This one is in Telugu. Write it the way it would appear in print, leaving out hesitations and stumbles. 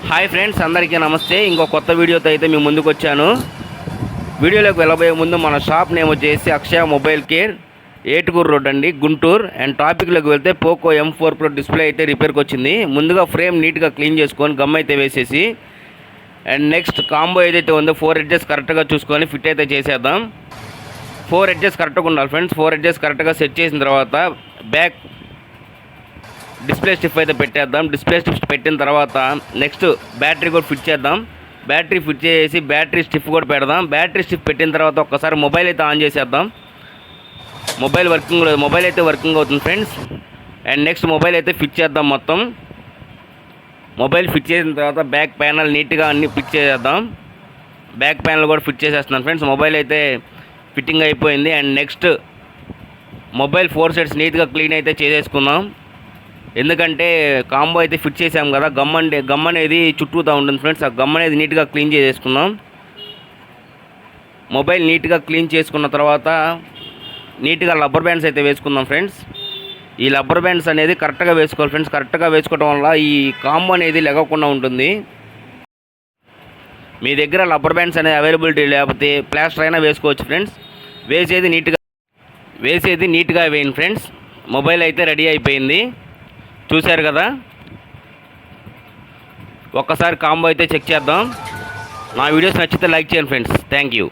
హాయ్ ఫ్రెండ్స్, అందరికీ నమస్తే. ఇంకో కొత్త వీడియోతో అయితే మేము ముందుకు వచ్చాను. వీడియోలోకి వెళ్ళబోయే ముందు మన షాప్ నేమ్ వచ్చేసి అక్షయ మొబైల్ కేర్, ఏటుకూరు రోడ్ అండి, గుంటూరు. అండ్ టాపిక్లోకి వెళ్తే పోకో M4 Pro డిస్ప్లే అయితే రిపేర్కి వచ్చింది. ముందుగా ఫ్రేమ్ నీట్గా క్లీన్ చేసుకొని గమ్ అయితే వేసేసి, అండ్ నెక్స్ట్ కాంబో ఏదైతే ఉందో 4 ఎడ్జెస్ కరెక్ట్గా చూసుకొని ఫిట్ అయితే చేసేద్దాం. 4 ఎడ్జెస్ కరెక్ట్గా ఉండాలి ఫ్రెండ్స్. 4 ఎడ్జెస్ కరెక్ట్గా సెట్ చేసిన తర్వాత బ్యాక్ డిస్ప్లే స్టిఫ్ అయితే పెట్టేద్దాం. డిస్ప్లే స్టిఫ్ పెట్టిన తర్వాత నెక్స్ట్ బ్యాటరీ కూడా ఫిట్ చేద్దాం. బ్యాటరీ ఫిట్ చేసి బ్యాటరీ స్టిఫ్ కూడా పెడదాం. బ్యాటరీ స్టిఫ్ పెట్టిన తర్వాత ఒక్కసారి మొబైల్ అయితే ఆన్ చేసేద్దాం. మొబైల్ అయితే వర్కింగ్ అవుతుంది ఫ్రెండ్స్. అండ్ నెక్స్ట్ మొబైల్ అయితే ఫిట్ చేద్దాం. మొత్తం మొబైల్ ఫిట్ చేసిన తర్వాత బ్యాక్ ప్యానల్ నీట్గా అన్నీ ఫిట్ చేసేద్దాం. బ్యాక్ ప్యానల్ కూడా ఫిట్ చేసేస్తున్నాను ఫ్రెండ్స్. మొబైల్ అయితే ఫిట్టింగ్ అయిపోయింది. అండ్ నెక్స్ట్ మొబైల్ 4 సెట్స్ నీట్గా క్లీన్ అయితే చేసేసుకుందాం. ఎందుకంటే కాంబో అయితే ఫిట్ చేసాం కదా, గమ్ అనేది చుట్టూతా ఉంటుంది ఫ్రెండ్స్. ఆ గమ్ అనేది నీట్గా క్లీన్ చేసేసుకుందాం. మొబైల్ నీట్గా క్లీన్ చేసుకున్న తర్వాత నీట్గా రబ్బర్ బ్యాండ్స్ అయితే వేసుకుందాం ఫ్రెండ్స్. ఈ రబ్బర్ బ్యాండ్స్ అనేది కరెక్ట్గా వేసుకోవాలి ఫ్రెండ్స్. కరెక్ట్గా వేసుకోవడం వల్ల ఈ కాంబో అనేది లెగకుండా ఉంటుంది. మీ దగ్గర రబ్బర్ బ్యాండ్స్ అనేది అవైలబిలిటీ లేకపోతే ప్లాస్టర్ అయినా వేసుకోవచ్చు ఫ్రెండ్స్. వేసేది నీట్గా వేయండి ఫ్రెండ్స్. మొబైల్ అయితే రెడీ అయిపోయింది, చూశారు కదా. ఒక్కసారి కాంబో అయితే చెక్ చేద్దాం. నా వీడియోస్ నచ్చితే లైక్ చేయండి ఫ్రెండ్స్. Thank you.